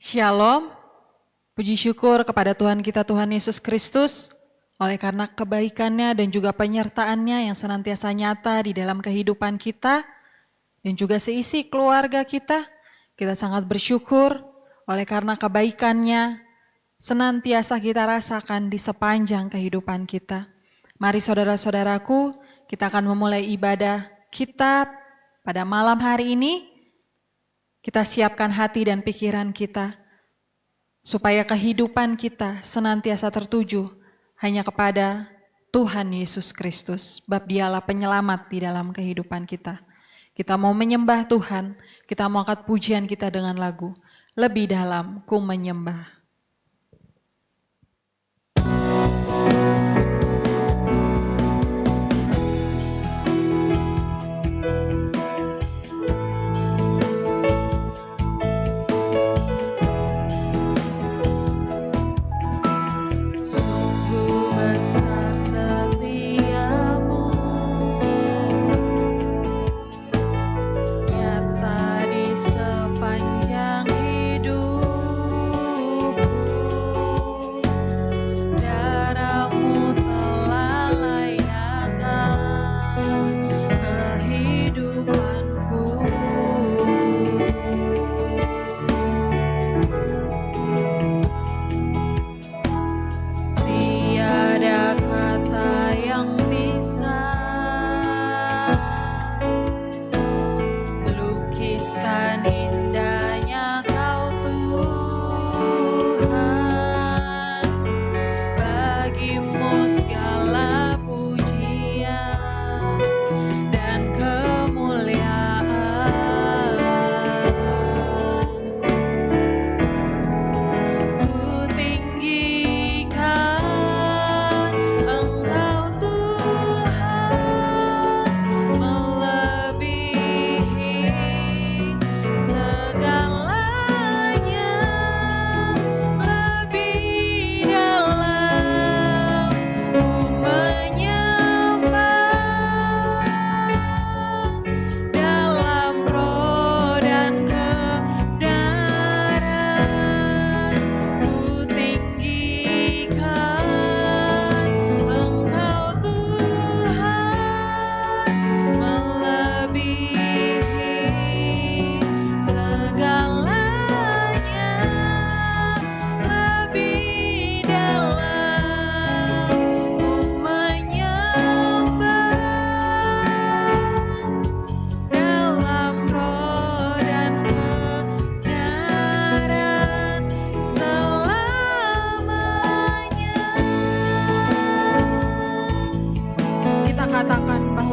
Shalom, puji syukur kepada Tuhan kita Tuhan Yesus Kristus, oleh karena kebaikannya dan juga penyertaannya yang senantiasa nyata di dalam kehidupan kita, dan juga seisi keluarga kita sangat bersyukur oleh karena kebaikannya senantiasa kita rasakan di sepanjang kehidupan kita. Mari saudara-saudaraku, kita akan memulai ibadah kita pada malam hari ini. Kita siapkan hati dan pikiran kita, supaya kehidupan kita senantiasa tertuju hanya kepada Tuhan Yesus Kristus. Sebab Dialah penyelamat di dalam kehidupan kita. Kita mau menyembah Tuhan, kita mau angkat pujian kita dengan lagu, Lebih Dalam Ku Menyembah.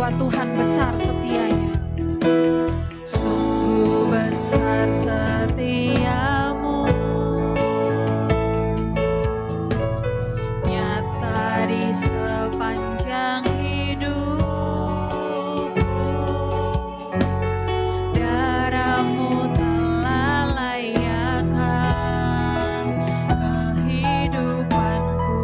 Tuhan besar setianya. Sungguh besar setiamu, nyata di sepanjang hidupku. Darahmu telah layakkan kehidupanku.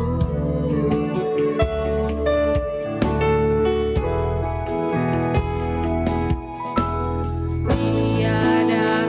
Lebih dalam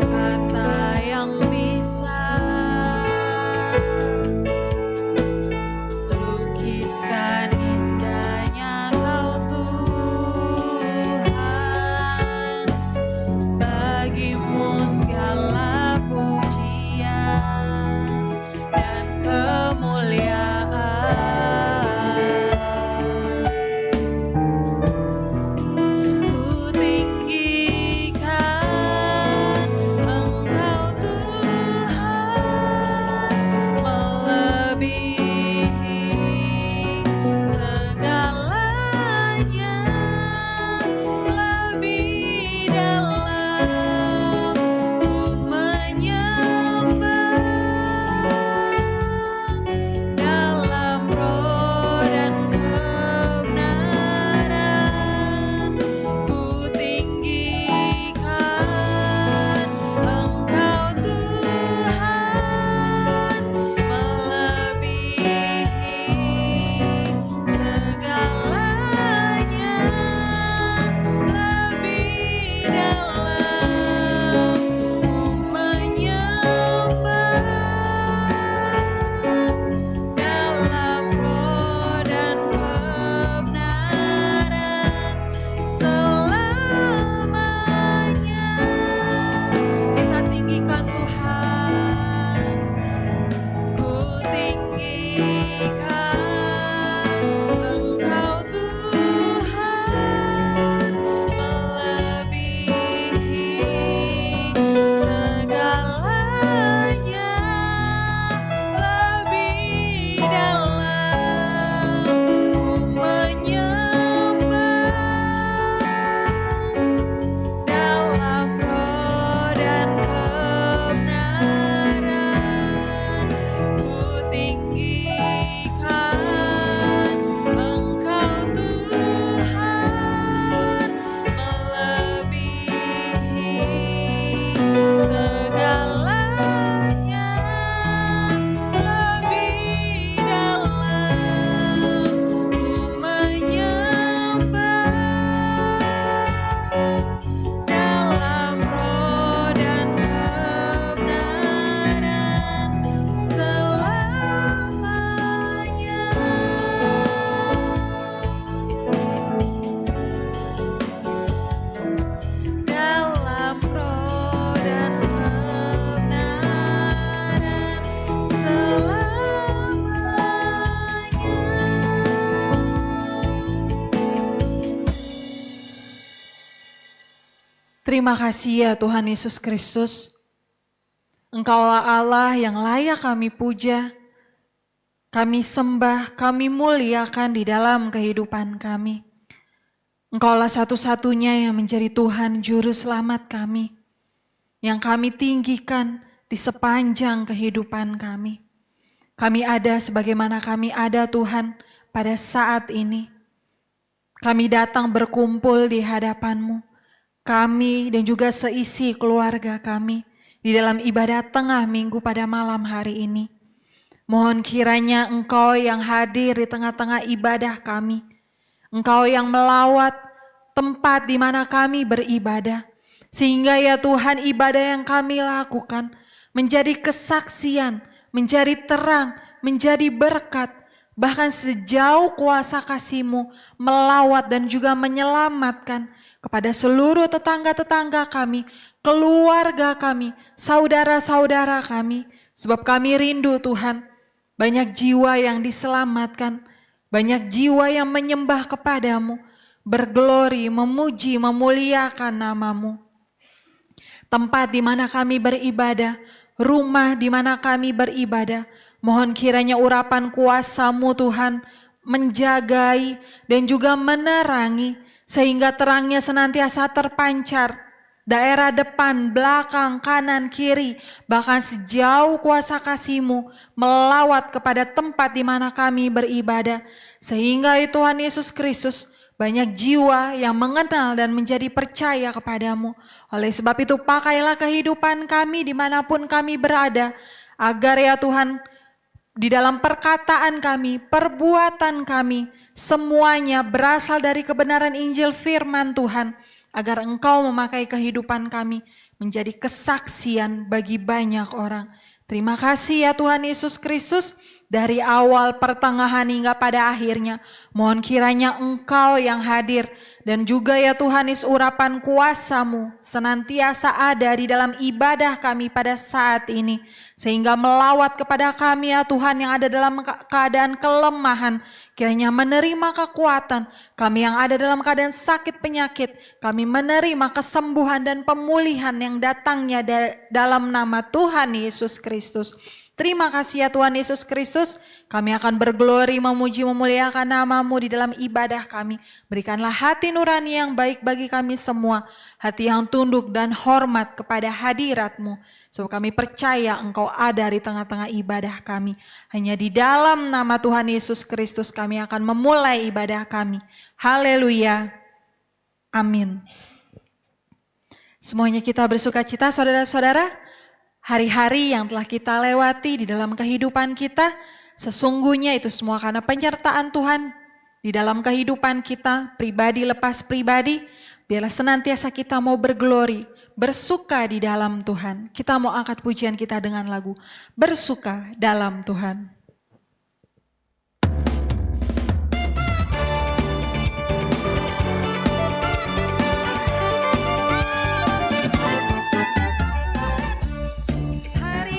Terima kasih ya Tuhan Yesus Kristus. Engkaulah Allah yang layak kami puja, kami sembah, kami muliakan di dalam kehidupan kami. Engkaulah satu-satunya yang menjadi Tuhan Juru Selamat kami, yang kami tinggikan di sepanjang kehidupan kami. Kami ada sebagaimana kami ada Tuhan pada saat ini. Kami datang berkumpul di hadapan-Mu. Kami dan juga seisi keluarga kami di dalam ibadah tengah minggu pada malam hari ini. Mohon kiranya Engkau yang hadir di tengah-tengah ibadah kami. Engkau yang melawat tempat di mana kami beribadah. Sehingga ya Tuhan ibadah yang kami lakukan menjadi kesaksian, menjadi terang, menjadi berkat. Bahkan sejauh kuasa kasih-Mu melawat dan juga menyelamatkan kepada seluruh tetangga-tetangga kami, keluarga kami, saudara-saudara kami. Sebab kami rindu Tuhan, banyak jiwa yang diselamatkan, banyak jiwa yang menyembah kepadamu, berglori, memuji, memuliakan nama-Mu. Tempat di mana kami beribadah, rumah di mana kami beribadah, mohon kiranya urapan kuasa-Mu Tuhan menjagai dan juga menerangi, sehingga terangnya senantiasa terpancar daerah depan, belakang, kanan, kiri, bahkan sejauh kuasa kasih-Mu melawat kepada tempat di mana kami beribadah. Sehingga ya Tuhan Yesus Kristus, banyak jiwa yang mengenal dan menjadi percaya kepadamu. Oleh sebab itu pakailah kehidupan kami dimanapun kami berada, agar ya Tuhan di dalam perkataan kami, perbuatan kami, semuanya berasal dari kebenaran Injil firman Tuhan, agar Engkau memakai kehidupan kami menjadi kesaksian bagi banyak orang. Terima kasih ya Tuhan Yesus Kristus, dari awal, pertengahan hingga pada akhirnya. Mohon kiranya Engkau yang hadir dan juga ya Tuhan Yesus urapan kuasa-Mu senantiasa ada di dalam ibadah kami pada saat ini. Sehingga melawat kepada kami ya Tuhan yang ada dalam keadaan kelemahan. Kiranya menerima kekuatan, kami yang ada dalam keadaan sakit penyakit, kami menerima kesembuhan dan pemulihan yang datangnya dalam nama Tuhan Yesus Kristus. Terima kasih ya Tuhan Yesus Kristus, kami akan berglori, memuji, memuliakan nama-Mu di dalam ibadah kami. Berikanlah hati nurani yang baik bagi kami semua, hati yang tunduk dan hormat kepada hadirat-Mu. Sebab kami percaya Engkau ada di tengah-tengah ibadah kami. Hanya di dalam nama Tuhan Yesus Kristus kami akan memulai ibadah kami. Haleluya. Amin. Semuanya kita bersuka cita saudara-saudara. Hari-hari yang telah kita lewati di dalam kehidupan kita, sesungguhnya itu semua karena penyertaan Tuhan di dalam kehidupan kita, pribadi lepas pribadi. Biarlah senantiasa kita mau berglori, bersuka di dalam Tuhan. Kita mau angkat pujian kita dengan lagu Bersuka dalam Tuhan. Hari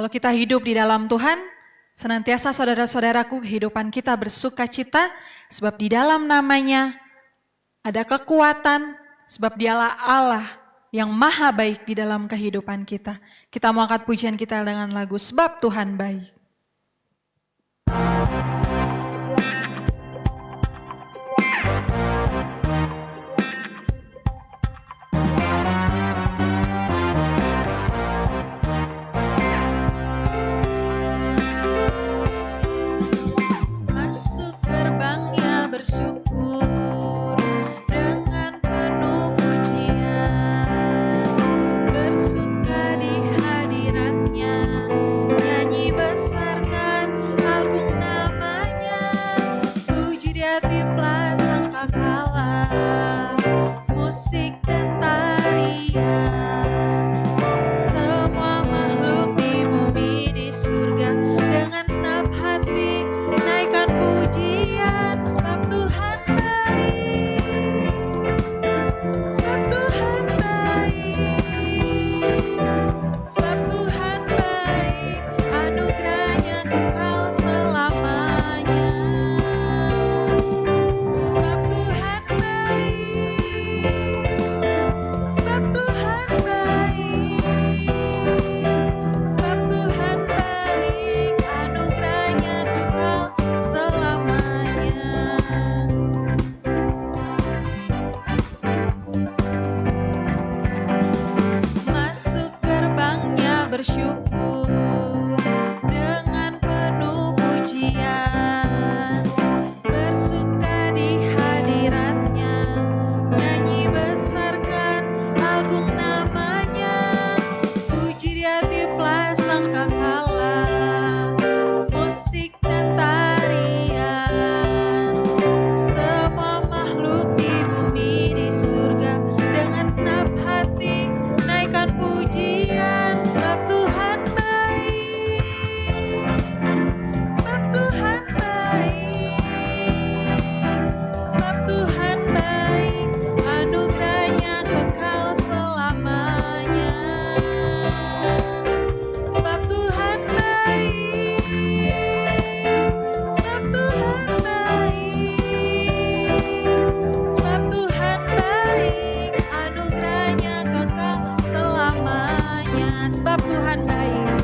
Kalau kita hidup di dalam Tuhan, senantiasa saudara-saudaraku kehidupan kita bersuka cita, sebab di dalam namanya ada kekuatan, sebab dialah Allah yang maha baik di dalam kehidupan kita. Kita mau angkat pujian kita dengan lagu Sebab Tuhan Baik. Masuk gerbangnya bersyukur dengan penuh pujian, bersuka di hadiratnya, nyanyi besarkan agung namanya, puji di hatilah sangkakala, musik dan tarian, semua makhluk di bumi di surga dengan senap hati naikkan pujian, sebab Tuhan baik, sebab Tuhan baik, sebab Tuhan baik, anugerahnya kekal selamanya, sebab Tuhan baik, sebab Tuhan baik, sebab Tuhan baik, anugerahnya kekal selamanya. Masuk gerbangnya bersyukur dengan penuh pujian, bersuka di hadiratnya, nyanyi besarkan agung namanya, puji di hatilah sangkakala, musik dan tarian, semua makhluk di bumi di surga dengan senap hati naikkan pujian, sebab Tuhan baik, sebab Tuhan baik, sebab Tuhan baik, anugerahnya kekal selamanya, sebab Tuhan baik, sebab Tuhan baik, sebab Tuhan baik, anugerahnya kekal selamanya, sebab Tuhan baik,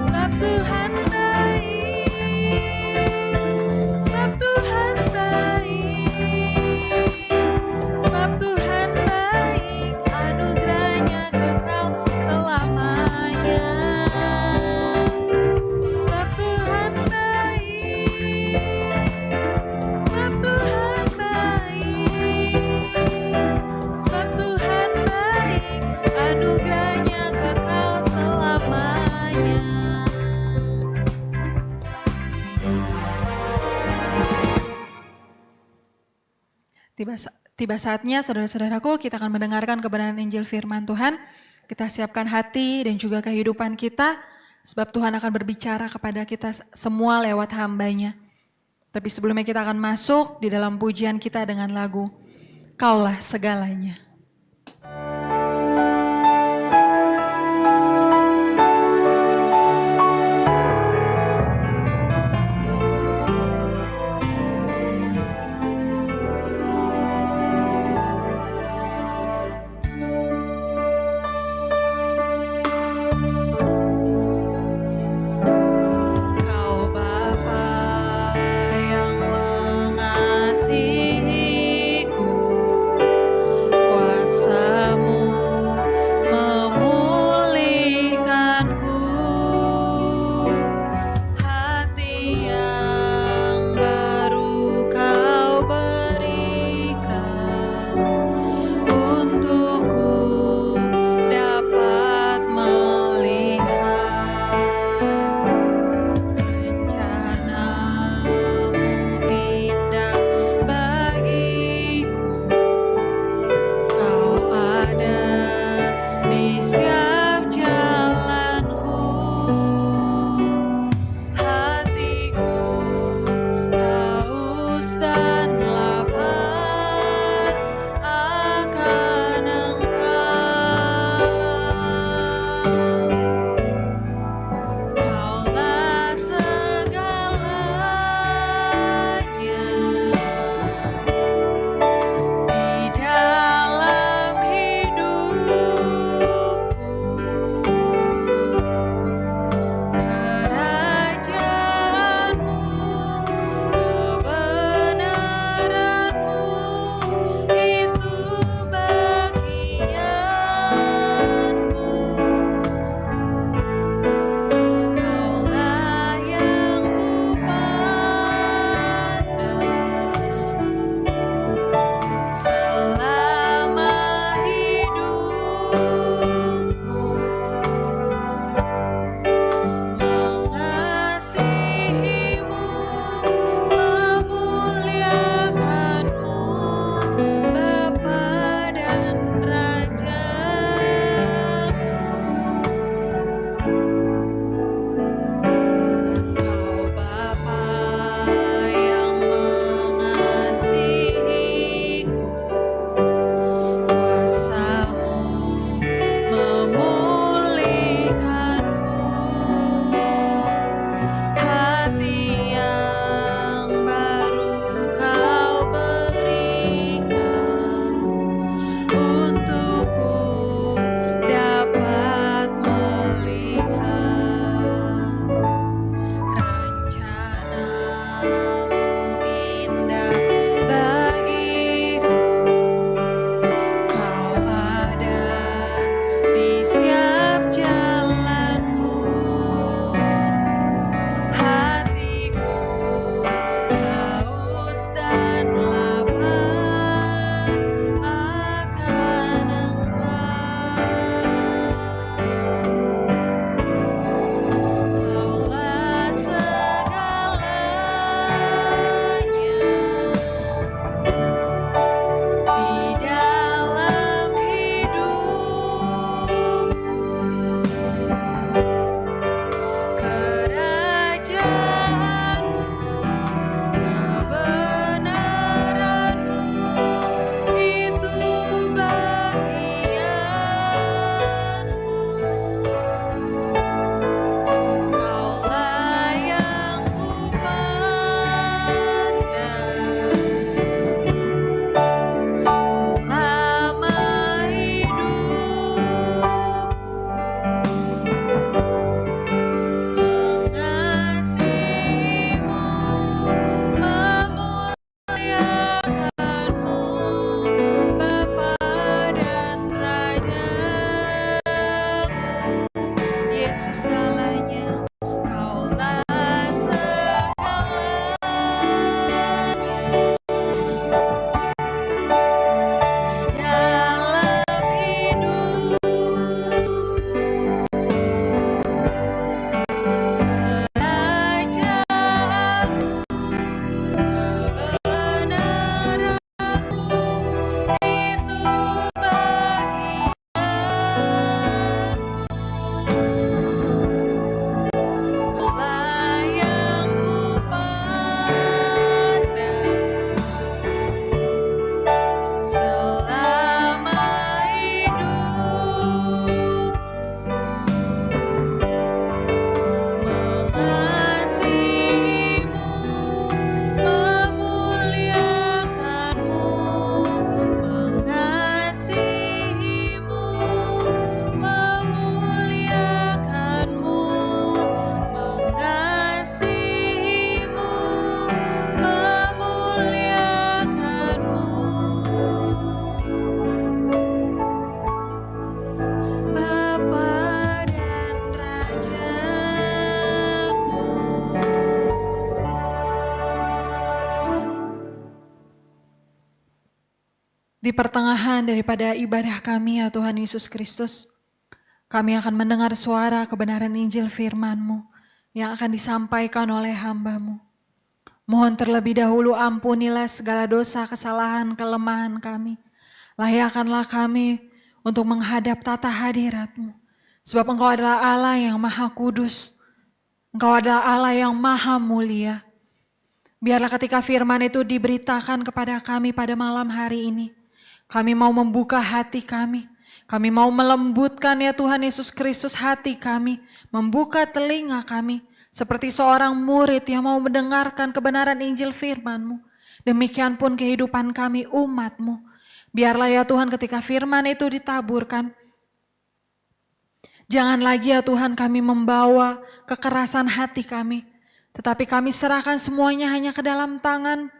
sebab Tuhan baik, sebab Tuhan baik, sebab Tuhan baik, anugerahnya kekal selamanya, sebab Tuhan baik, sebab Tuhan baik, sebab Tuhan baik, anugerahnya kekal selamanya. Tiba saatnya saudara-saudaraku kita akan mendengarkan kebenaran Injil firman Tuhan. Kita siapkan hati dan juga kehidupan kita, sebab Tuhan akan berbicara kepada kita semua lewat hamba-Nya. Tapi sebelumnya kita akan masuk di dalam pujian kita dengan lagu Kaulah Segalanya. Kau Bapa yang mengasihiku, Di pertengahan daripada ibadah kami ya Tuhan Yesus Kristus, kami akan mendengar suara kebenaran Injil firman-Mu yang akan disampaikan oleh hamba-Mu. Mohon terlebih dahulu ampunilah segala dosa, kesalahan, kelemahan kami. Layakkanlah kami untuk menghadap tata hadirat-Mu. Sebab Engkau adalah Allah yang maha kudus. Engkau adalah Allah yang maha mulia. Biarlah ketika firman itu diberitakan kepada kami pada malam hari ini, kami mau membuka hati kami. Kami mau melembutkan ya Tuhan Yesus Kristus hati kami. Membuka telinga kami. Seperti seorang murid yang mau mendengarkan kebenaran Injil firman-Mu. Demikian pun kehidupan kami umat-Mu. Biarlah ya Tuhan ketika firman itu ditaburkan. Jangan lagi ya Tuhan kami membawa kekerasan hati kami. Tetapi kami serahkan semuanya hanya ke dalam tangan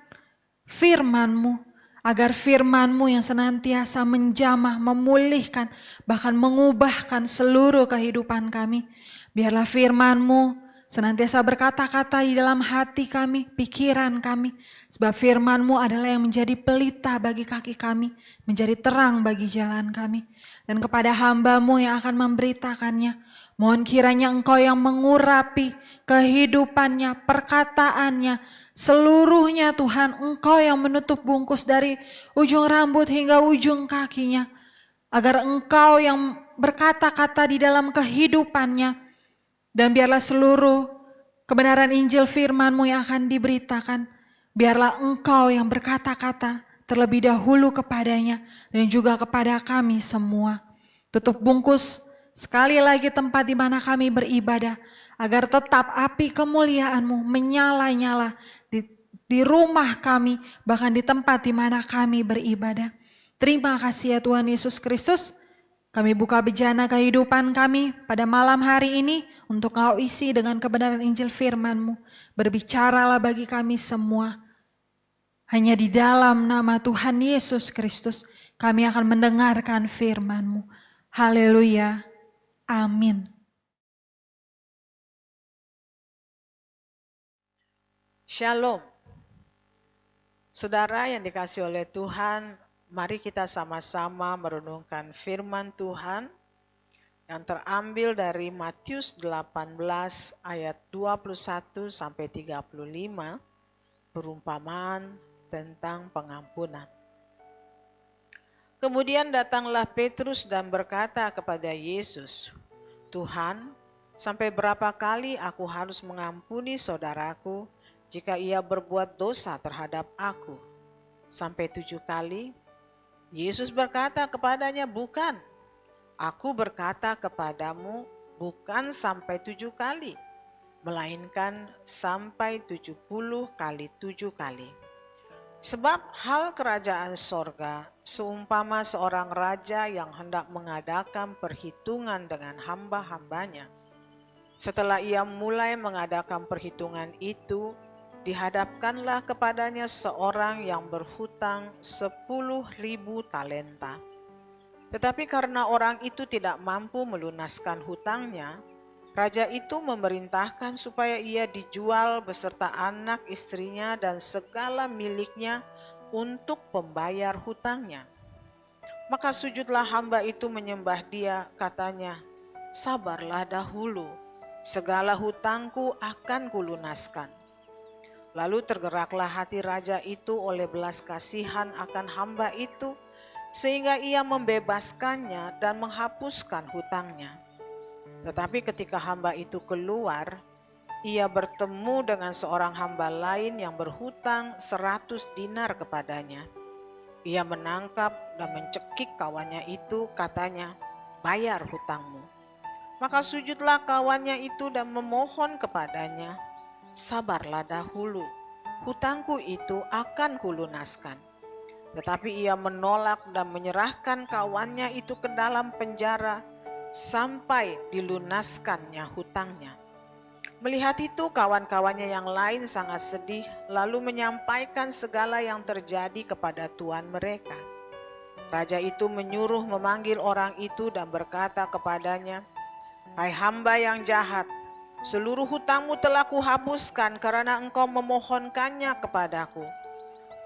firman-Mu. Agar firman-Mu yang senantiasa menjamah, memulihkan, bahkan mengubahkan seluruh kehidupan kami. Biarlah firman-Mu senantiasa berkata-kata di dalam hati kami, pikiran kami. Sebab firman-Mu adalah yang menjadi pelita bagi kaki kami, menjadi terang bagi jalan kami. Dan kepada hamba-Mu yang akan memberitakannya, mohon kiranya Engkau yang mengurapi kehidupannya, perkataannya, seluruhnya Tuhan, Engkau yang menutup bungkus dari ujung rambut hingga ujung kakinya. Agar Engkau yang berkata-kata di dalam kehidupannya. Dan biarlah seluruh kebenaran Injil firman-Mu yang akan diberitakan. Biarlah Engkau yang berkata-kata terlebih dahulu kepadanya dan juga kepada kami semua. Tutup bungkus sekali lagi tempat di mana kami beribadah. Agar tetap api kemuliaan-Mu menyala-nyala di rumah kami, bahkan di tempat di mana kami beribadah. Terima kasih ya Tuhan Yesus Kristus. Kami buka bejana kehidupan kami pada malam hari ini untuk Kau isi dengan kebenaran Injil firman-Mu. Berbicaralah bagi kami semua. Hanya di dalam nama Tuhan Yesus Kristus kami akan mendengarkan firman-Mu. Haleluya. Amin. Shalom. Saudara yang dikasihi oleh Tuhan, mari kita sama-sama merenungkan firman Tuhan yang terambil dari Matius 18 ayat 21 sampai 35, perumpamaan tentang pengampunan. Kemudian datanglah Petrus dan berkata kepada Yesus, "Tuhan, sampai berapa kali aku harus mengampuni saudaraku jika ia berbuat dosa terhadap aku? Sampai 7 kali?" Yesus berkata kepadanya, "Bukan. Aku berkata kepadamu, bukan sampai 7 kali, melainkan sampai 70 kali 7 kali. Sebab hal kerajaan sorga seumpama seorang raja yang hendak mengadakan perhitungan dengan hamba-hambanya. Setelah ia mulai mengadakan perhitungan itu, dihadapkanlah kepadanya seorang yang berhutang 10.000 talenta. Tetapi karena orang itu tidak mampu melunaskan hutangnya, raja itu memerintahkan supaya ia dijual beserta anak istrinya dan segala miliknya untuk pembayar hutangnya. Maka sujudlah hamba itu menyembah dia, katanya, 'Sabarlah dahulu, segala hutangku akan kulunaskan.' Lalu tergeraklah hati raja itu oleh belas kasihan akan hamba itu, sehingga ia membebaskannya dan menghapuskan hutangnya. Tetapi ketika hamba itu keluar, ia bertemu dengan seorang hamba lain yang berhutang 100 dinar kepadanya. Ia menangkap dan mencekik kawannya itu, katanya, 'Bayar hutangmu.' Maka sujudlah kawannya itu dan memohon kepadanya, 'Sabarlah dahulu, hutangku itu akan kulunaskan.' Tetapi ia menolak dan menyerahkan kawannya itu ke dalam penjara sampai dilunaskannya hutangnya. Melihat itu kawan-kawannya yang lain sangat sedih, lalu menyampaikan segala yang terjadi kepada tuan mereka. Raja itu menyuruh memanggil orang itu dan berkata kepadanya, 'Hai hamba yang jahat, seluruh hutangmu telah kuhapuskan karena engkau memohonkannya kepadaku.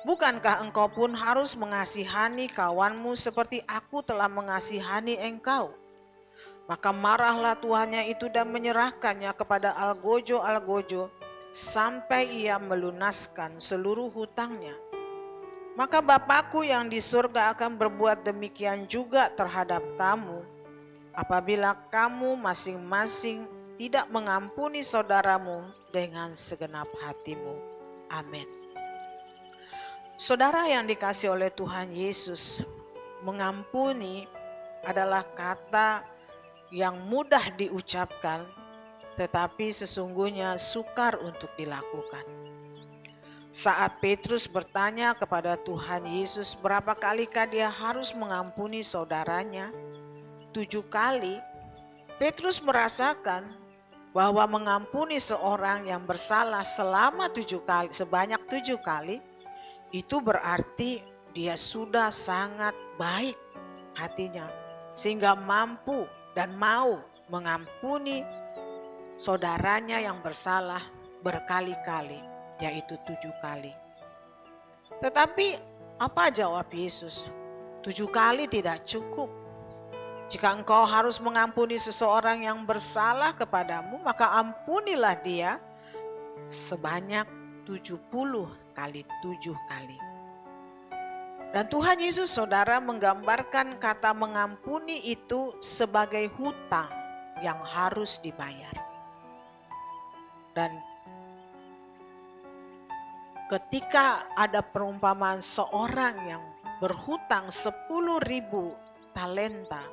Bukankah engkau pun harus mengasihani kawanmu seperti aku telah mengasihani engkau? Maka marahlah tuannya itu dan menyerahkannya kepada algojo-algojo sampai ia melunaskan seluruh hutangnya. Maka Bapakku yang di surga akan berbuat demikian juga terhadap kamu, apabila kamu masing-masing tidak mengampuni saudaramu dengan segenap hatimu. Amin. Saudara yang dikasihi oleh Tuhan Yesus, mengampuni adalah kata yang mudah diucapkan, tetapi sesungguhnya sukar untuk dilakukan. Saat Petrus bertanya kepada Tuhan Yesus berapa kalikah dia harus mengampuni saudaranya, 7 kali, Petrus merasakan bahwa mengampuni seorang yang bersalah selama 7 kali, sebanyak 7 kali, itu berarti dia sudah sangat baik hatinya, sehingga mampu dan mau mengampuni saudaranya yang bersalah berkali-kali, yaitu 7 kali. Tetapi apa jawab Yesus? 7 kali tidak cukup. Jika engkau harus mengampuni seseorang yang bersalah kepadamu, maka ampunilah dia sebanyak 70 kali 7 kali. Dan Tuhan Yesus, saudara, menggambarkan kata mengampuni itu sebagai hutang yang harus dibayar. Dan ketika ada perumpamaan seorang yang berhutang 10.000 talenta,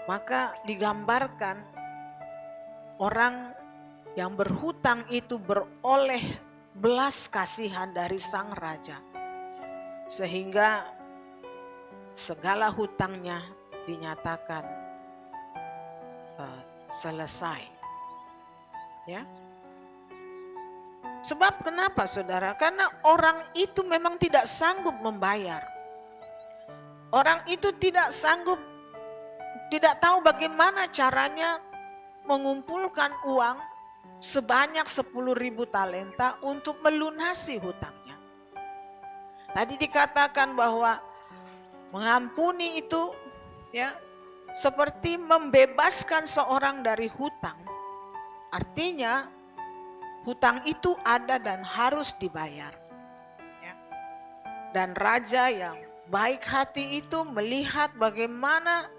maka digambarkan orang yang berhutang itu beroleh belas kasihan dari sang raja, sehingga segala hutangnya dinyatakan selesai. Ya. Sebab kenapa saudara? Karena orang itu memang tidak sanggup membayar. Orang itu tidak sanggup, tidak tahu bagaimana caranya mengumpulkan uang sebanyak 10.000 talenta untuk melunasi hutangnya. Tadi dikatakan bahwa mengampuni itu ya seperti membebaskan seorang dari hutang. Artinya hutang itu ada dan harus dibayar. Ya. Dan raja yang baik hati itu melihat bagaimana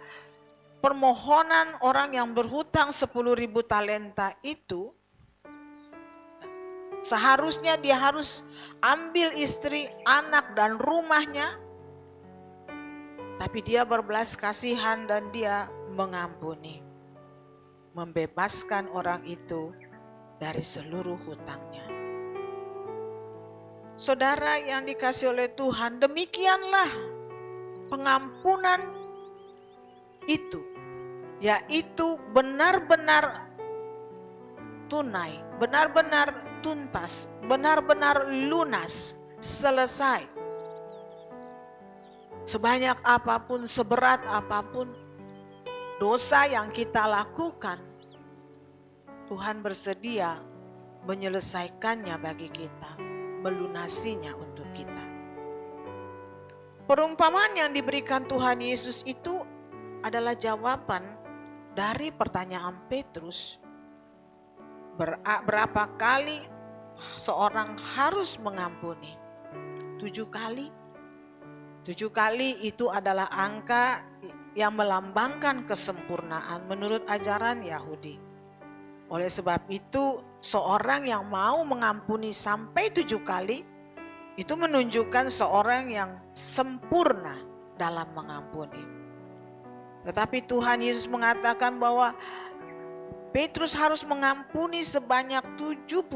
permohonan orang yang berhutang 10.000 talenta itu, seharusnya dia harus ambil istri, anak dan rumahnya, tapi dia berbelas kasihan dan dia mengampuni, membebaskan orang itu dari seluruh hutangnya. Saudara yang dikasihi oleh Tuhan, demikianlah pengampunan itu, yaitu benar-benar tunai, benar-benar tuntas, benar-benar lunas, selesai. Sebanyak apapun, seberat apapun dosa yang kita lakukan, Tuhan bersedia menyelesaikannya bagi kita, melunasinya untuk kita. Perumpamaan yang diberikan Tuhan Yesus itu adalah jawaban dari pertanyaan Petrus. Berapa kali seorang harus mengampuni? 7 kali. 7 kali itu adalah angka yang melambangkan kesempurnaan menurut ajaran Yahudi. Oleh sebab itu, seorang yang mau mengampuni sampai 7 kali, itu menunjukkan seorang yang sempurna dalam mengampuni. Tetapi Tuhan Yesus mengatakan bahwa Petrus harus mengampuni sebanyak 70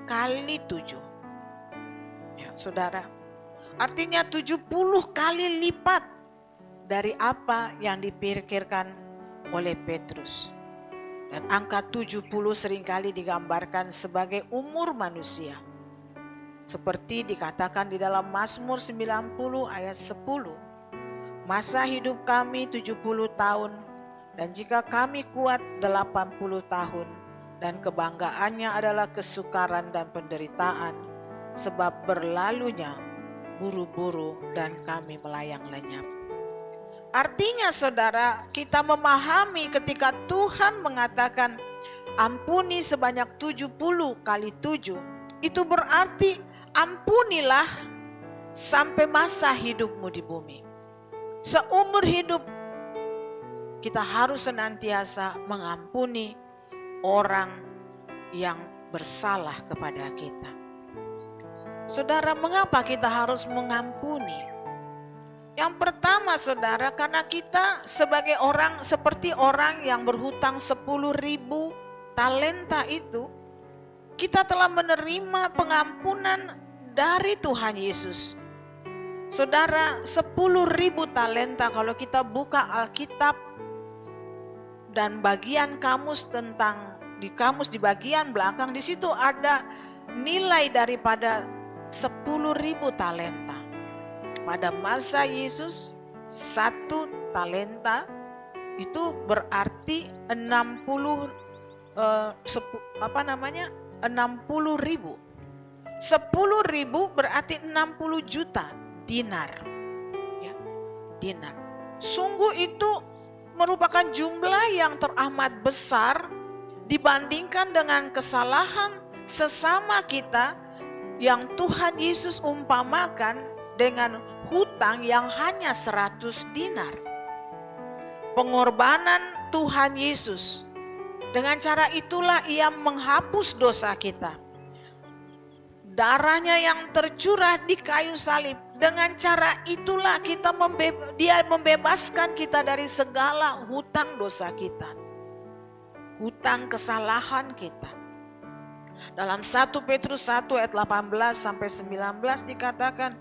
kali 7. Ya, saudara, artinya 70 kali lipat dari apa yang dipikirkan oleh Petrus. Dan angka 70 seringkali digambarkan sebagai umur manusia. Seperti dikatakan di dalam Mazmur 90 ayat 10. Masa hidup kami 70 tahun, dan jika kami kuat 80 tahun, dan kebanggaannya adalah kesukaran dan penderitaan, sebab berlalunya buru-buru dan kami melayang lenyap. Artinya saudara, kita memahami ketika Tuhan mengatakan ampuni sebanyak 70 kali 7, itu berarti ampunilah sampai masa hidupmu di bumi. Seumur hidup kita harus senantiasa mengampuni orang yang bersalah kepada kita. Saudara, mengapa kita harus mengampuni? Yang pertama saudara, karena kita sebagai orang seperti orang yang berhutang 10.000 talenta itu, kita telah menerima pengampunan dari Tuhan Yesus. Saudara, 10.000 talenta, kalau kita buka Alkitab dan bagian kamus tentang di kamus di bagian belakang, di situ ada nilai daripada 10.000 talenta. Pada masa Yesus, 1 talenta itu berarti 60.000. 10.000 berarti 60 juta dinar. Ya, dinar. Sungguh itu merupakan jumlah yang teramat besar dibandingkan dengan kesalahan sesama kita yang Tuhan Yesus umpamakan dengan hutang yang hanya 100 dinar. Pengorbanan Tuhan Yesus, dengan cara itulah ia menghapus dosa kita. Darahnya yang tercurah di kayu salib, dengan cara itulah dia membebaskan kita dari segala hutang dosa kita, hutang kesalahan kita. Dalam 1 Petrus 1 ayat 18 sampai 19 dikatakan,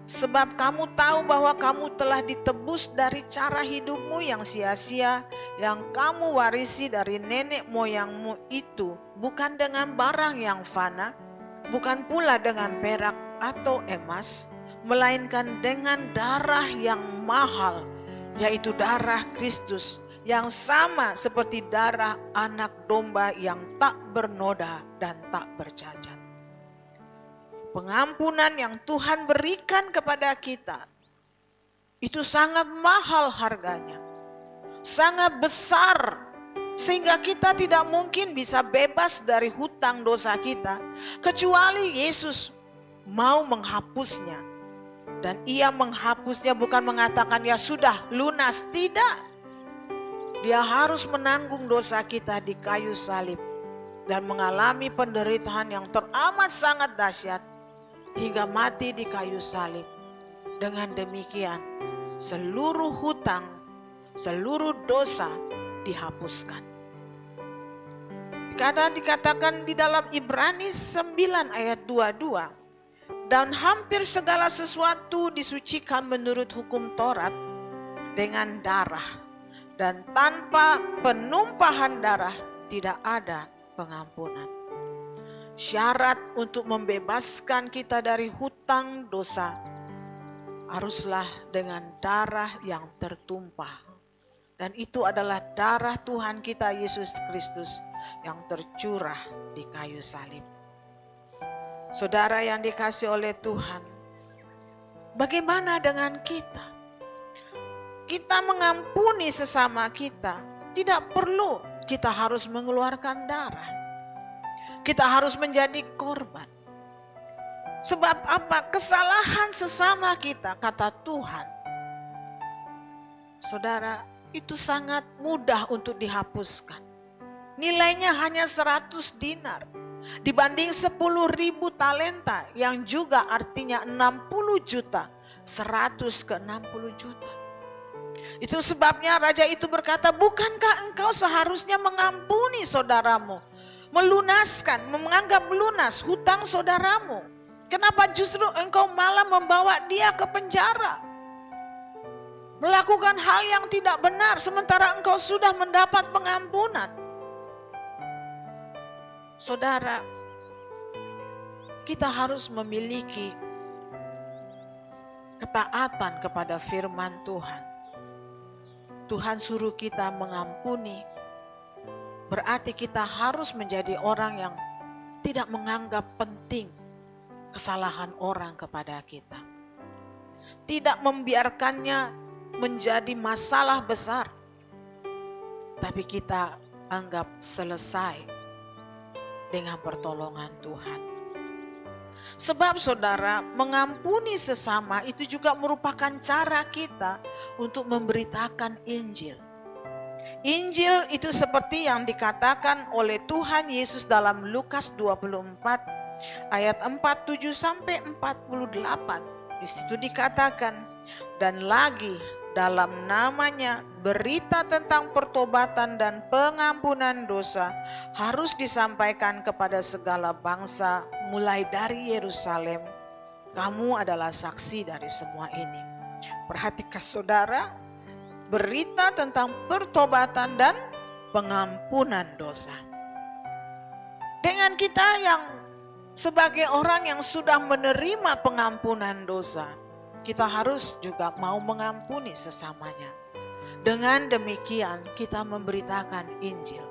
sebab kamu tahu bahwa kamu telah ditebus dari cara hidupmu yang sia-sia, yang kamu warisi dari nenek moyangmu itu, bukan dengan barang yang fana, bukan pula dengan perak atau emas, melainkan dengan darah yang mahal, yaitu darah Kristus, yang sama seperti darah anak domba yang tak bernoda dan tak bercacat. Pengampunan yang Tuhan berikan kepada kita itu sangat mahal harganya, sangat besar, sehingga kita tidak mungkin bisa bebas dari hutang dosa kita kecuali Yesus mau menghapusnya. Dan ia menghapusnya bukan mengatakan ya sudah lunas, tidak. Dia harus menanggung dosa kita di kayu salib dan mengalami penderitaan yang teramat sangat dahsyat hingga mati di kayu salib. Dengan demikian, seluruh hutang, seluruh dosa dihapuskan. Dikatakan di dalam Ibrani 9 ayat 22, dan hampir segala sesuatu disucikan menurut hukum Taurat dengan darah, dan tanpa penumpahan darah tidak ada pengampunan. Syarat untuk membebaskan kita dari hutang dosa haruslah dengan darah yang tertumpah. Dan itu adalah darah Tuhan kita Yesus Kristus yang tercurah di kayu salib. Saudara yang dikasihi oleh Tuhan, bagaimana dengan kita? Kita mengampuni sesama kita, tidak perlu kita harus mengeluarkan darah. Kita harus menjadi korban. Sebab apa? Kesalahan sesama kita, kata Tuhan, saudara, itu sangat mudah untuk dihapuskan. Nilainya hanya 100 dinar. Dibanding 10.000 talenta yang juga artinya 60 juta. 100 ke 60 juta. Itu sebabnya raja itu berkata, bukankah engkau seharusnya mengampuni saudaramu? Melunaskan, menganggap lunas hutang saudaramu. Kenapa justru engkau malah membawa dia ke penjara? Melakukan hal yang tidak benar sementara engkau sudah mendapat pengampunan. Saudara, kita harus memiliki ketaatan kepada firman Tuhan. Tuhan suruh kita mengampuni. Berarti kita harus menjadi orang yang tidak menganggap penting kesalahan orang kepada kita. Tidak membiarkannya menjadi masalah besar, tapi kita anggap selesai dengan pertolongan Tuhan. Sebab saudara, mengampuni sesama itu juga merupakan cara kita untuk memberitakan Injil. Injil itu seperti yang dikatakan oleh Tuhan Yesus dalam Lukas 24 ayat 47 sampai 48. Di situ dikatakan, dan lagi dalam namanya berita tentang pertobatan dan pengampunan dosa harus disampaikan kepada segala bangsa mulai dari Yerusalem. Kamu adalah saksi dari semua ini. Perhatikan saudara, berita tentang pertobatan dan pengampunan dosa. Dengan kita yang sebagai orang yang sudah menerima pengampunan dosa, kita harus juga mau mengampuni sesamanya. Dengan demikian kita memberitakan Injil.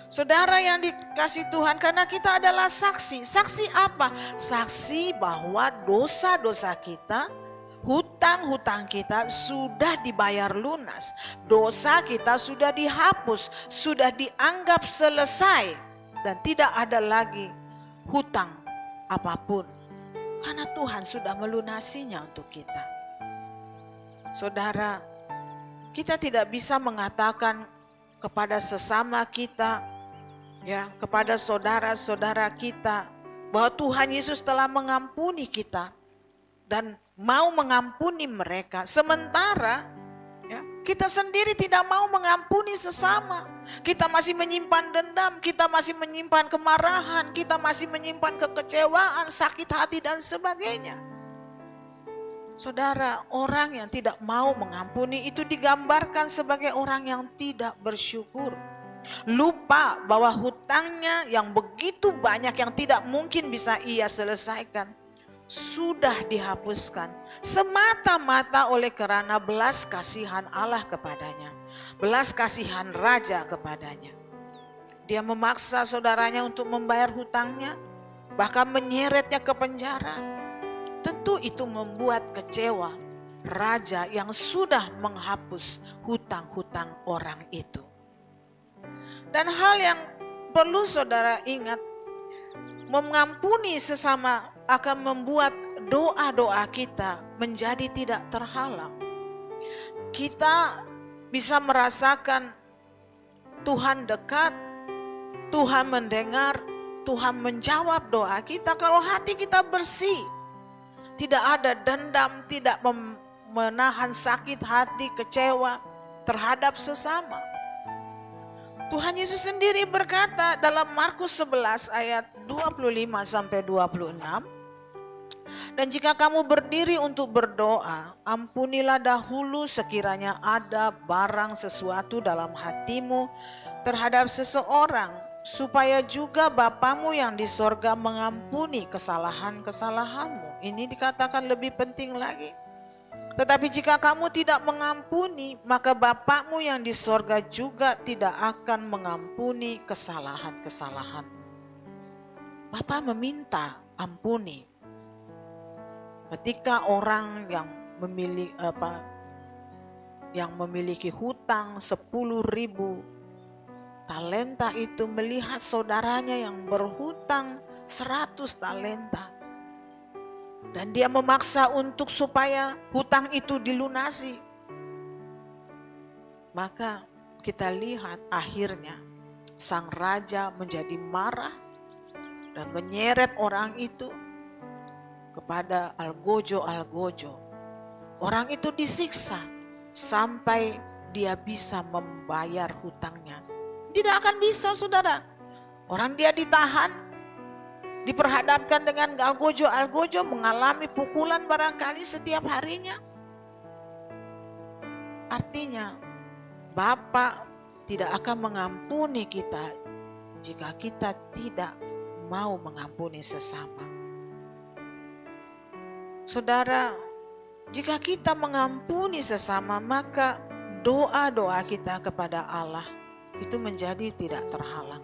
Saudara yang dikasih Tuhan, karena kita adalah saksi. Saksi apa? Saksi bahwa dosa-dosa kita, hutang-hutang kita sudah dibayar lunas. Dosa kita sudah dihapus, sudah dianggap selesai. Dan tidak ada lagi hutang apapun. Karena Tuhan sudah melunasinya untuk kita. Saudara, kita tidak bisa mengatakan kepada sesama kita, ya, kepada saudara-saudara kita, bahwa Tuhan Yesus telah mengampuni kita dan mau mengampuni mereka, sementara ya, kita sendiri tidak mau mengampuni sesama. Kita masih menyimpan dendam, kita masih menyimpan kemarahan, kita masih menyimpan kekecewaan, sakit hati dan sebagainya. Saudara, orang yang tidak mau mengampuni itu digambarkan sebagai orang yang tidak bersyukur. Lupa bahwa hutangnya yang begitu banyak yang tidak mungkin bisa ia selesaikan sudah dihapuskan semata-mata oleh karena belas kasihan Allah kepadanya, belas kasihan Raja kepadanya. Dia memaksa saudaranya untuk membayar hutangnya, bahkan menyeretnya ke penjara. Tentu itu membuat kecewa Raja yang sudah menghapus hutang-hutang orang itu. Dan hal yang perlu saudara ingat, mengampuni sesama akan membuat doa-doa kita menjadi tidak terhalang. Kita bisa merasakan Tuhan dekat, Tuhan mendengar, Tuhan menjawab doa kita kalau hati kita bersih. Tidak ada dendam, tidak menahan sakit hati, kecewa terhadap sesama. Tuhan Yesus sendiri berkata dalam Markus 11 ayat 25 sampai 26, dan jika kamu berdiri untuk berdoa, ampunilah dahulu sekiranya ada barang sesuatu dalam hatimu terhadap seseorang, supaya juga Bapamu yang di sorga mengampuni kesalahan-kesalahanmu. Ini dikatakan lebih penting lagi. Tetapi jika kamu tidak mengampuni, maka Bapakmu yang di sorga juga tidak akan mengampuni kesalahan-kesalahanmu. Bapa meminta ampuni. Ketika orang yang memiliki hutang 10.000 talenta itu melihat saudaranya yang berhutang 100 talenta. Dan dia memaksa untuk supaya hutang itu dilunasi. Maka kita lihat akhirnya sang raja menjadi marah dan menyeret orang itu kepada algojo-algojo. Orang itu disiksa sampai dia bisa membayar hutangnya. Tidak akan bisa, saudara. Orang dia ditahan, diperhadapkan dengan algojo-algojo, mengalami pukulan barangkali setiap harinya. Artinya, Bapa tidak akan mengampuni kita jika kita tidak mau mengampuni sesama. Saudara, jika kita mengampuni sesama, maka doa-doa kita kepada Allah itu menjadi tidak terhalang.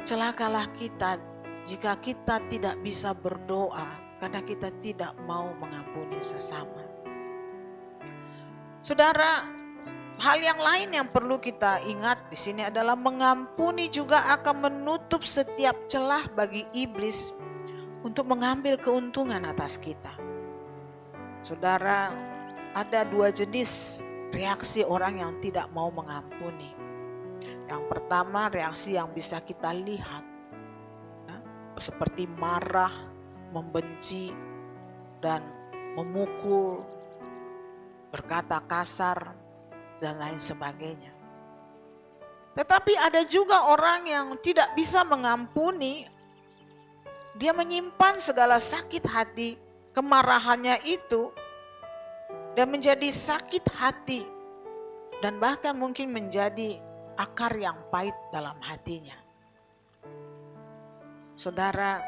Celakalah kita jika kita tidak bisa berdoa karena kita tidak mau mengampuni sesama. Saudara, hal yang lain yang perlu kita ingat di sini adalah mengampuni juga akan menutup setiap celah bagi iblis untuk mengambil keuntungan atas kita. Saudara, ada dua jenis reaksi orang yang tidak mau mengampuni. Yang pertama, reaksi yang bisa kita lihat, ya, seperti marah, membenci, dan memukul, berkata kasar, dan lain sebagainya. Tetapi ada juga orang yang tidak bisa mengampuni. Dia menyimpan segala sakit hati, kemarahannya itu, dan menjadi sakit hati, dan bahkan mungkin menjadi akar yang pahit dalam hatinya. Saudara,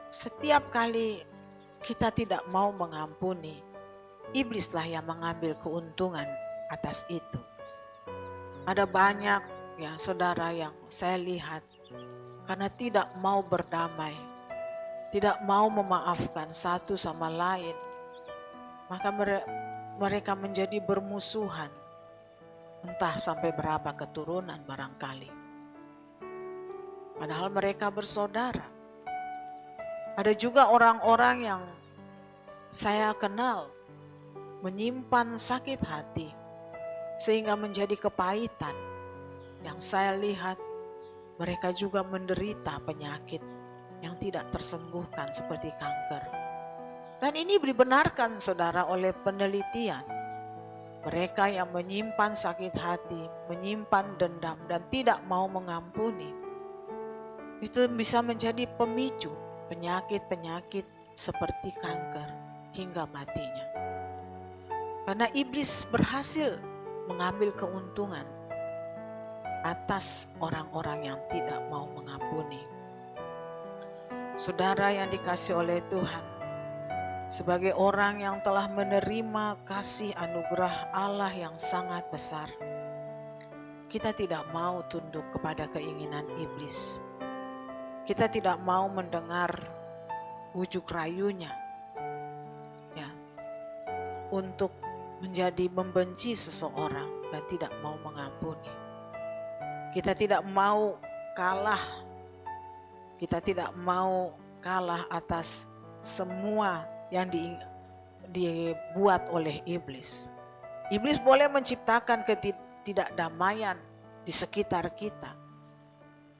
setiap kali kita tidak mau mengampuni, iblislah yang mengambil keuntungan atas itu. Ada banyak ya saudara yang saya lihat karena tidak mau berdamai, tidak mau memaafkan satu sama lain, maka mereka menjadi bermusuhan, entah sampai berapa keturunan barangkali. Padahal mereka bersaudara. Ada juga orang-orang yang saya kenal menyimpan sakit hati sehingga menjadi kepahitan. Yang saya lihat mereka juga menderita penyakit yang tidak tersembuhkan seperti kanker. Dan ini dibenarkan saudara oleh penelitian. Mereka yang menyimpan sakit hati, menyimpan dendam dan tidak mau mengampuni, itu bisa menjadi pemicu penyakit-penyakit seperti kanker hingga matinya. Karena iblis berhasil mengambil keuntungan atas orang-orang yang tidak mau mengampuni. Saudara yang dikasihi oleh Tuhan, sebagai orang yang telah menerima kasih anugerah Allah yang sangat besar, kita tidak mau tunduk kepada keinginan iblis. Kita tidak mau mendengar bujuk rayunya ya, untuk menjadi membenci seseorang dan tidak mau mengampuni. Kita tidak mau kalah. Kita tidak mau kalah atas semua yang dibuat oleh iblis. Iblis boleh menciptakan ketidakdamaian di sekitar kita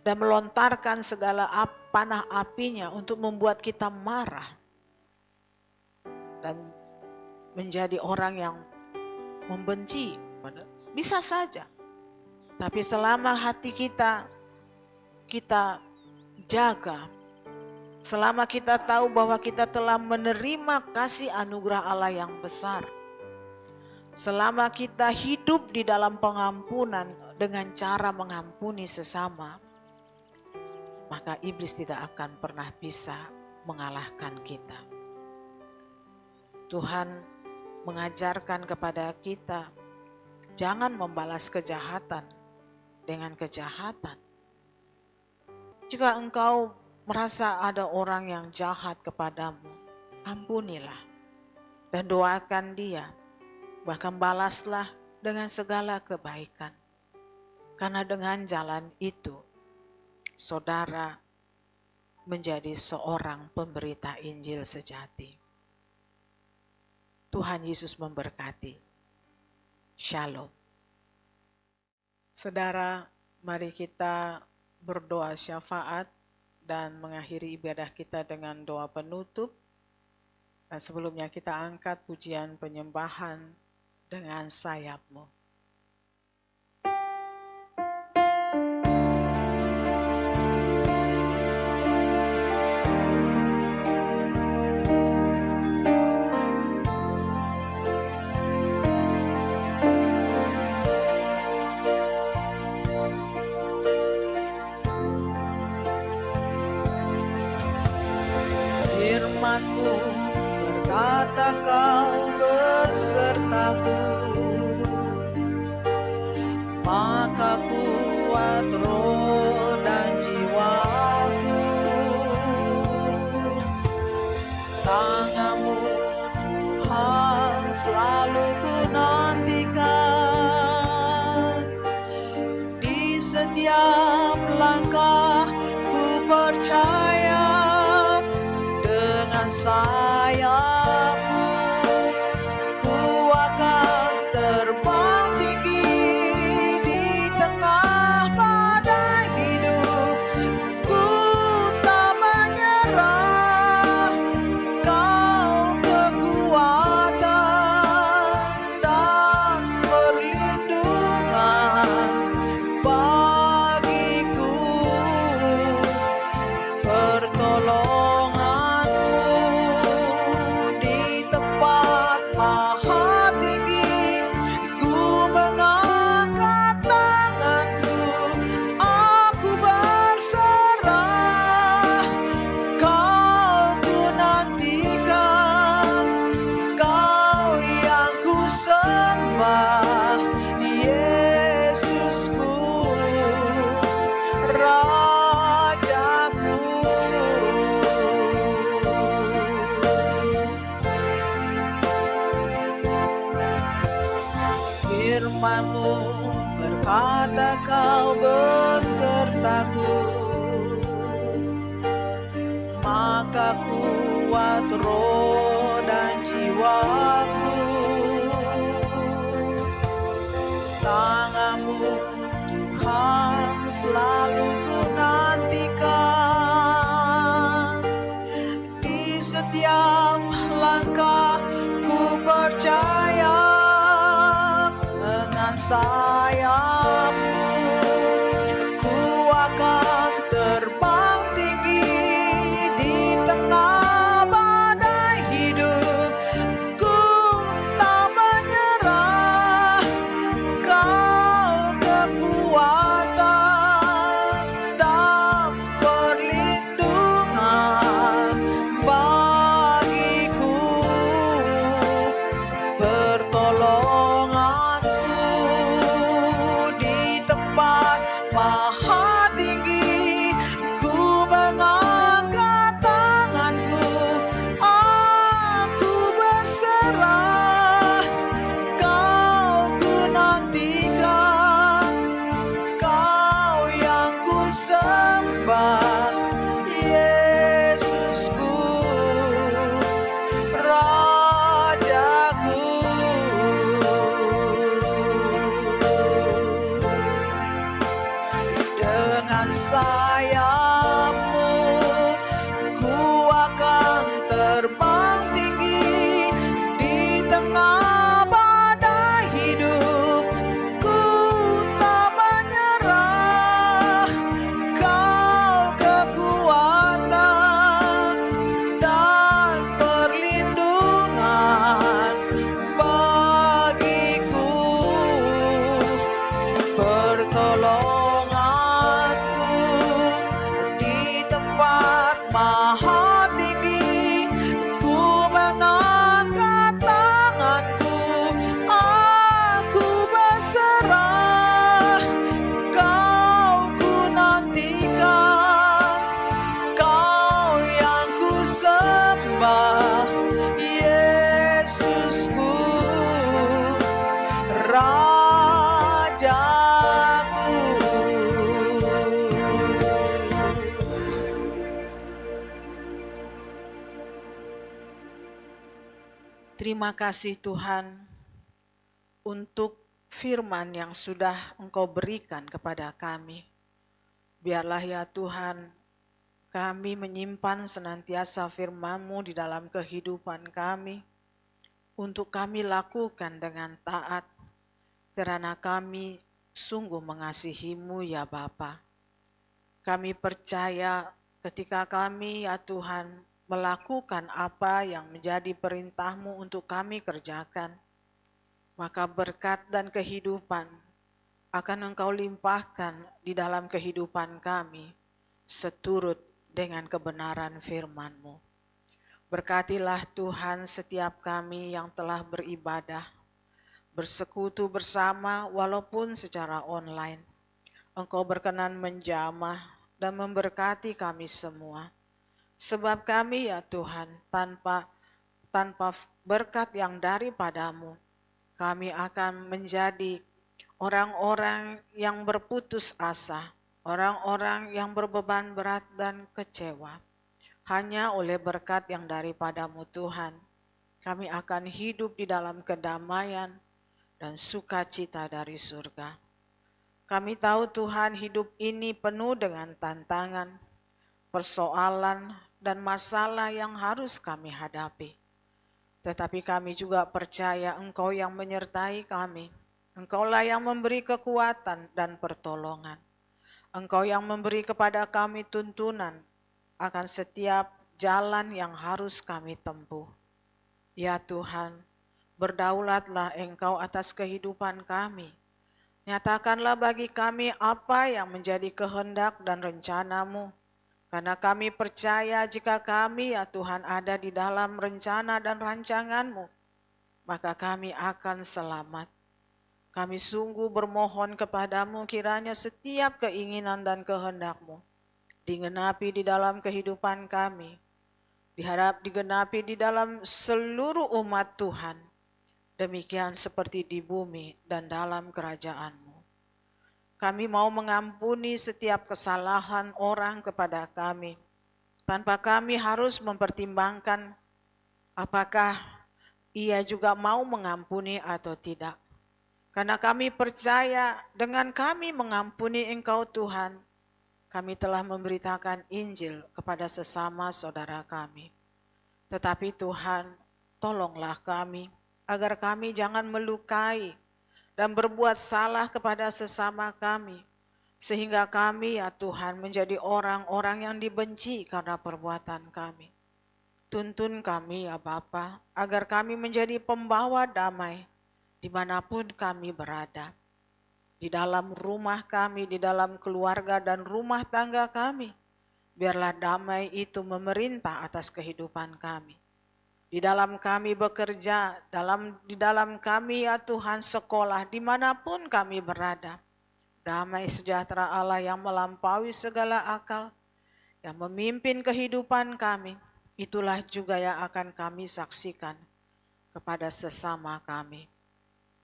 dan melontarkan segala panah apinya untuk membuat kita marah dan menjadi orang yang membenci. Bisa saja. Tapi selama hati kita jaga, selama kita tahu bahwa kita telah menerima kasih anugerah Allah yang besar, selama kita hidup di dalam pengampunan dengan cara mengampuni sesama, maka iblis tidak akan pernah bisa mengalahkan kita. Tuhan mengajarkan kepada kita, jangan membalas kejahatan dengan kejahatan. Jika engkau merasa ada orang yang jahat kepadamu, ampunilah dan doakan dia. Bahkan balaslah dengan segala kebaikan. Karena dengan jalan itu, saudara menjadi seorang pemberita Injil sejati. Tuhan Yesus memberkati. Shalom. Saudara, mari kita berdoa syafaat dan mengakhiri ibadah kita dengan doa penutup. Dan sebelumnya kita angkat pujian penyembahan dengan sayapmu. Firman-Mu berkata Kau besertaku, maka kuat roh dan jiwaku. dengan sayapmu ku akan terbang tinggi di tengah badai hidup. Ku tak menyerah, Kau kekuatan dan perlindungan bagiku. Pertolonganmu di tempat maha tinggi, ku mengangkat tanganku, aku berserah. Kau ku nantikan, Kau yang ku sembah, Yesusku, Rajaku. Firman-Mu berkata Kau besertaku, maka kuat roh dan jiwaku. Tangan-Mu Tuhan selalu ku nantikan, di setiap langkah ku percaya dengan sayapmu ku akan terbang tinggi di tengah badai hidup. Ku tak menyerah, Kau kekuatan dan perlindungan bagiku. Pertolonganku di tempat maha tinggi, ku mengangkat tanganku, aku berserah. Kau ku nantikan, Kau yang ku sembah, Yesusku, Rajaku. Dengan sayapmu ku akan terbang tinggi di tengah badai hidup. Ku tak menyerah, Kau kekuatan dan perlindungan bagiku. Pertolonganku di tempat maha tinggi, ku mengangkat tanganku, aku berserah. Kau ku nantikan, Kau yang ku sembah, Yesusku, Rajaku. Terima kasih Tuhan untuk firman yang sudah Engkau berikan kepada kami. Biarlah ya Tuhan, kami menyimpan senantiasa firman-Mu di dalam kehidupan kami, untuk kami lakukan dengan taat, karena kami sungguh mengasihi-Mu ya Bapa. Kami percaya ketika kami ya Tuhan melakukan apa yang menjadi perintah-Mu untuk kami kerjakan, maka berkat dan kehidupan akan Engkau limpahkan di dalam kehidupan kami, seturut dengan kebenaran firman-Mu. Berkatilah Tuhan setiap kami yang telah beribadah, bersekutu bersama walaupun secara online. Engkau berkenan menjamah dan memberkati kami semua. Sebab kami ya Tuhan, tanpa berkat yang daripada-Mu, kami akan menjadi orang-orang yang berputus asa, orang-orang yang berbeban berat dan kecewa. Hanya oleh berkat yang daripada-Mu Tuhan, kami akan hidup di dalam kedamaian dan sukacita dari surga. Kami tahu Tuhan, hidup ini penuh dengan tantangan, persoalan, dan masalah yang harus kami hadapi. Tetapi kami juga percaya Engkau yang menyertai kami. Engkaulah yang memberi kekuatan dan pertolongan. Engkau yang memberi kepada kami tuntunan akan setiap jalan yang harus kami tempuh. Ya Tuhan, berdaulatlah Engkau atas kehidupan kami. Nyatakanlah bagi kami apa yang menjadi kehendak dan rencana-Mu. Karena kami percaya jika kami ya Tuhan ada di dalam rencana dan rancangan-Mu, maka kami akan selamat. Kami sungguh bermohon kepadamu kiranya setiap keinginan dan kehendak-Mu digenapi di dalam kehidupan kami, digenapi di dalam seluruh umat Tuhan, demikian seperti di bumi dan dalam kerajaan-Mu. Kami mau mengampuni setiap kesalahan orang kepada kami, tanpa kami harus mempertimbangkan apakah ia juga mau mengampuni atau tidak. Karena kami percaya dengan kami mengampuni Engkau Tuhan, kami telah memberitakan Injil kepada sesama saudara kami. Tetapi Tuhan, tolonglah kami agar kami jangan melukai dan berbuat salah kepada sesama kami, sehingga kami ya Tuhan menjadi orang-orang yang dibenci karena perbuatan kami. Tuntun kami ya Bapa, agar kami menjadi pembawa damai dimanapun kami berada. Di dalam rumah kami, di dalam keluarga dan rumah tangga kami, biarlah damai itu memerintah atas kehidupan kami. Di dalam kami bekerja, di dalam kami ya Tuhan sekolah, dimanapun kami berada. Damai sejahtera Allah yang melampaui segala akal, yang memimpin kehidupan kami, itulah juga yang akan kami saksikan kepada sesama kami.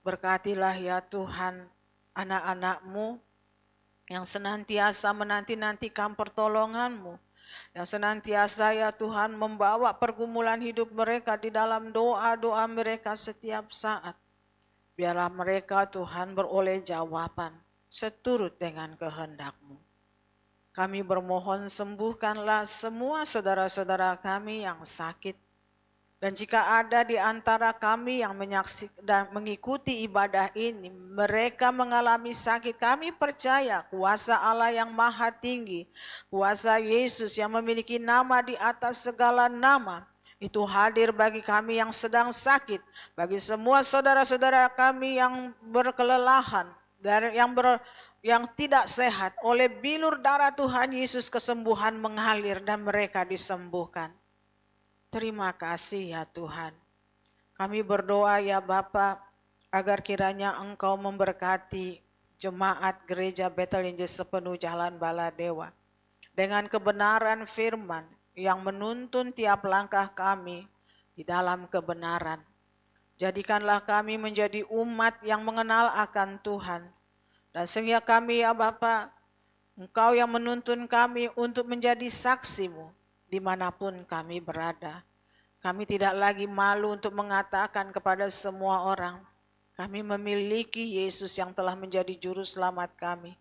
Berkatilah ya Tuhan anak-anak-Mu yang senantiasa menanti-nantikan pertolongan-Mu, yang senantiasa ya Tuhan membawa pergumulan hidup mereka di dalam doa-doa mereka setiap saat. Biarlah mereka Tuhan beroleh jawaban seturut dengan kehendak-Mu. Kami bermohon sembuhkanlah semua saudara-saudara kami yang sakit. Dan jika ada di antara kami yang menyaksikan dan mengikuti ibadah ini, mereka mengalami sakit, kami percaya kuasa Allah yang maha tinggi, kuasa Yesus yang memiliki nama di atas segala nama, itu hadir bagi kami yang sedang sakit, bagi semua saudara-saudara kami yang berkelelahan, dan yang tidak sehat. Oleh bilur darah Tuhan Yesus kesembuhan mengalir dan mereka disembuhkan. Terima kasih ya Tuhan. Kami berdoa ya Bapa, agar kiranya Engkau memberkati jemaat gereja Bethel Injil sepenuh Jalan Baladewa dengan kebenaran firman yang menuntun tiap langkah kami di dalam kebenaran. Jadikanlah kami menjadi umat yang mengenal akan Tuhan. Dan sehingga kami ya Bapa, Engkau yang menuntun kami untuk menjadi saksi-Mu dimanapun kami berada. Kami tidak lagi malu untuk mengatakan kepada semua orang, kami memiliki Yesus yang telah menjadi juru selamat kami.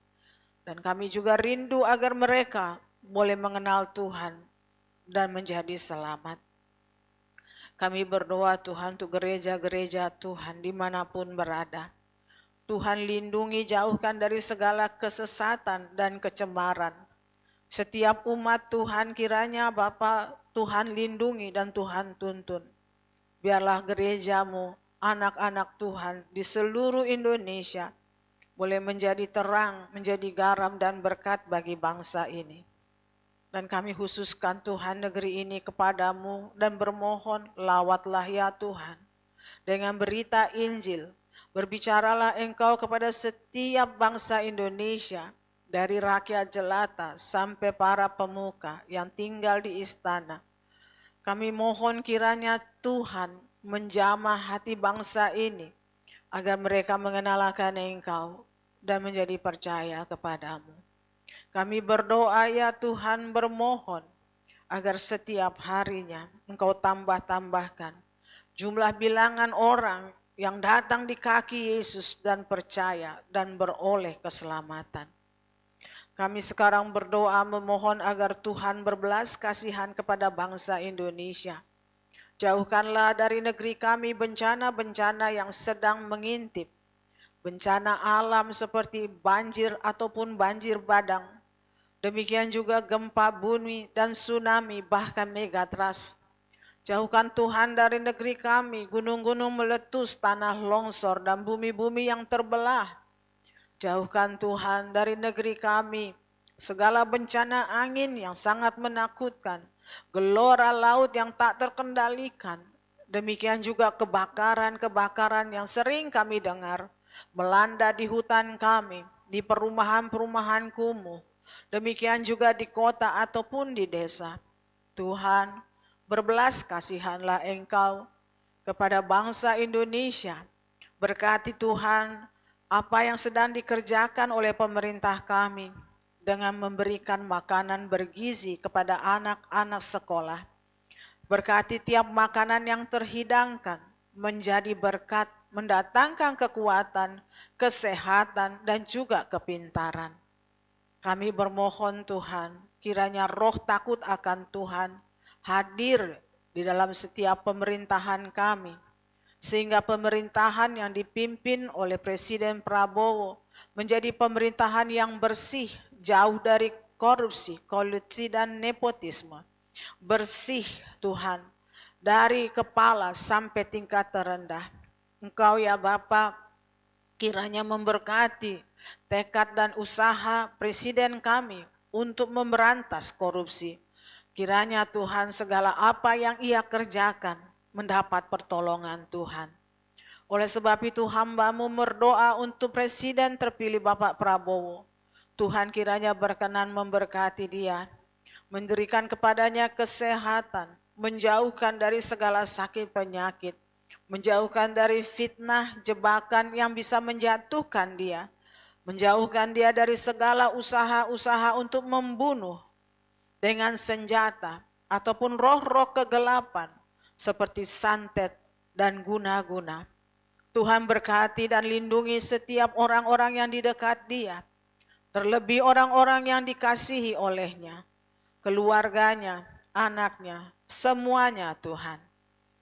Dan kami juga rindu agar mereka boleh mengenal Tuhan dan menjadi selamat. Kami berdoa Tuhan untuk gereja-gereja Tuhan dimanapun berada. Tuhan lindungi, jauhkan dari segala kesesatan dan kecemaran. Setiap umat Tuhan kiranya Bapa Tuhan lindungi dan Tuhan tuntun. Biarlah gereja-Mu, anak-anak Tuhan di seluruh Indonesia boleh menjadi terang, menjadi garam dan berkat bagi bangsa ini. Dan kami khususkan Tuhan negeri ini kepadamu dan bermohon lawatlah ya Tuhan. Dengan berita Injil, berbicaralah Engkau kepada setiap bangsa Indonesia, dari rakyat jelata sampai para pemuka yang tinggal di istana. Kami mohon kiranya Tuhan menjamah hati bangsa ini, agar mereka mengenal akan Engkau dan menjadi percaya kepadamu. Kami berdoa ya Tuhan bermohon, agar setiap harinya Engkau tambah-tambahkan jumlah bilangan orang yang datang di kaki Yesus dan percaya dan beroleh keselamatan. Kami sekarang berdoa memohon agar Tuhan berbelas kasihan kepada bangsa Indonesia. Jauhkanlah dari negeri kami bencana-bencana yang sedang mengintip. Bencana alam seperti banjir ataupun banjir bandang. Demikian juga gempa bumi dan tsunami bahkan megatrust. Jauhkan Tuhan dari negeri kami gunung-gunung meletus, tanah longsor dan bumi-bumi yang terbelah. Jauhkan Tuhan dari negeri kami segala bencana angin yang sangat menakutkan, gelora laut yang tak terkendalikan. Demikian juga kebakaran-kebakaran yang sering kami dengar melanda di hutan kami, di perumahan-perumahan kumuh. Demikian juga di kota ataupun di desa. Tuhan, berbelas kasihanlah Engkau kepada bangsa Indonesia. Berkati Tuhan apa yang sedang dikerjakan oleh pemerintah kami dengan memberikan makanan bergizi kepada anak-anak sekolah. Berkati tiap makanan yang terhidangkan menjadi berkat, mendatangkan kekuatan, kesehatan, dan juga kepintaran. Kami bermohon Tuhan, kiranya roh takut akan Tuhan hadir di dalam setiap pemerintahan kami. Sehingga pemerintahan yang dipimpin oleh Presiden Prabowo menjadi pemerintahan yang bersih, jauh dari korupsi, kolusi dan nepotisme. Bersih Tuhan, dari kepala sampai tingkat terendah. Engkau ya Bapa, kiranya memberkati tekad dan usaha Presiden kami untuk memberantas korupsi. Kiranya Tuhan segala apa yang Ia kerjakan mendapat pertolongan Tuhan. Oleh sebab itu hamba-Mu berdoa untuk Presiden terpilih Bapak Prabowo. Tuhan kiranya berkenan memberkati dia, memberikan kepadanya kesehatan, menjauhkan dari segala sakit penyakit, menjauhkan dari fitnah, jebakan yang bisa menjatuhkan dia, menjauhkan dia dari segala usaha-usaha untuk membunuh dengan senjata ataupun roh-roh kegelapan seperti santet dan guna-guna. Tuhan berkati dan lindungi setiap orang-orang yang di dekat dia, terlebih orang-orang yang dikasihi olehnya, keluarganya, anaknya, semuanya Tuhan.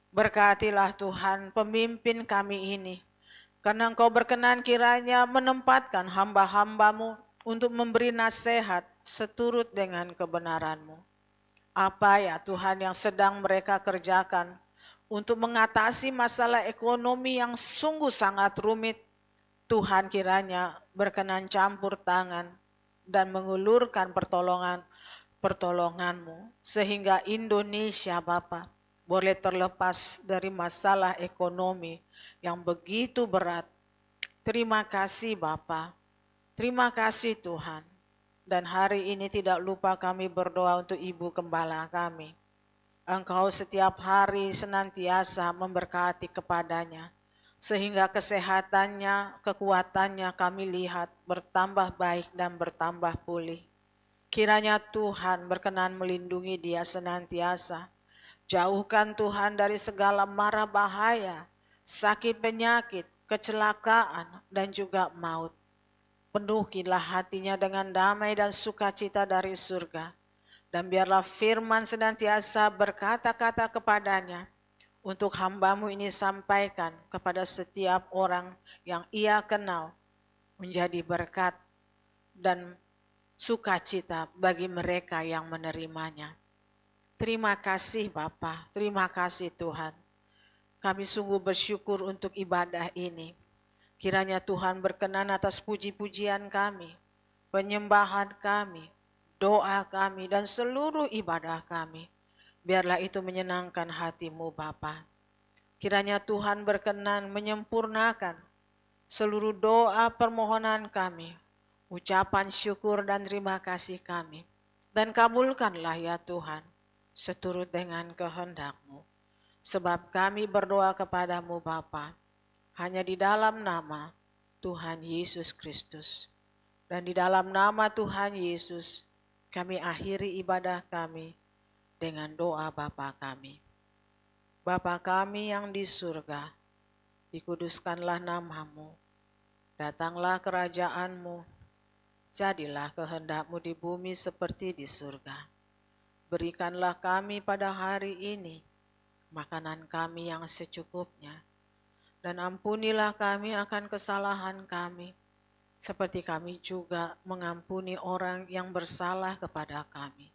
Berkatilah Tuhan pemimpin kami ini, karena Engkau berkenan kiranya menempatkan hamba-hamba-Mu untuk memberi nasihat seturut dengan kebenaran-Mu. Apa ya Tuhan yang sedang mereka kerjakan untuk mengatasi masalah ekonomi yang sungguh sangat rumit. Tuhan kiranya berkenan campur tangan dan mengulurkan pertolongan-Mu sehingga Indonesia Bapa boleh terlepas dari masalah ekonomi yang begitu berat. Terima kasih Bapa, terima kasih Tuhan. Dan hari ini tidak lupa kami berdoa untuk Ibu Gembala kami. Engkau setiap hari senantiasa memberkati kepadanya, sehingga kesehatannya, kekuatannya kami lihat bertambah baik dan bertambah pulih. Kiranya Tuhan berkenan melindungi dia senantiasa. Jauhkan Tuhan dari segala mara bahaya, sakit penyakit, kecelakaan, dan juga maut. Penuhilah hatinya dengan damai dan sukacita dari surga. Dan biarlah firman senantiasa berkata-kata kepadanya untuk hamba-Mu ini sampaikan kepada setiap orang yang ia kenal, menjadi berkat dan sukacita bagi mereka yang menerimanya. Terima kasih Bapa, terima kasih Tuhan. Kami sungguh bersyukur untuk ibadah ini. Kiranya Tuhan berkenan atas puji-pujian kami, penyembahan kami, doa kami, dan seluruh ibadah kami. Biarlah itu menyenangkan hati-Mu Bapa. Kiranya Tuhan berkenan menyempurnakan seluruh doa permohonan kami, ucapan syukur dan terima kasih kami. Dan kabulkanlah ya Tuhan, seturut dengan kehendak-Mu. Sebab kami berdoa kepada-Mu Bapa, hanya di dalam nama Tuhan Yesus Kristus. Dan di dalam nama Tuhan Yesus, kami akhiri ibadah kami. dengan doa Bapa kami. Bapa kami yang di surga, dikuduskanlah namamu, datanglah kerajaanmu, jadilah kehendak-Mu di bumi seperti di surga. Berikanlah kami pada hari ini makanan kami yang secukupnya, dan ampunilah kami akan kesalahan kami, seperti kami juga mengampuni orang yang bersalah kepada kami.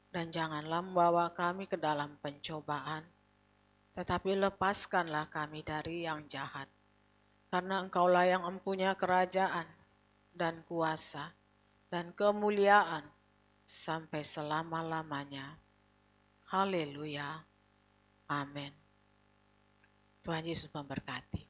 Dan janganlah membawa kami ke dalam pencobaan, tetapi lepaskanlah kami dari yang jahat. Karena Engkaulah yang mempunyai kerajaan dan kuasa dan kemuliaan sampai selama-lamanya. Haleluya. Amin. Tuhan Yesus memberkati.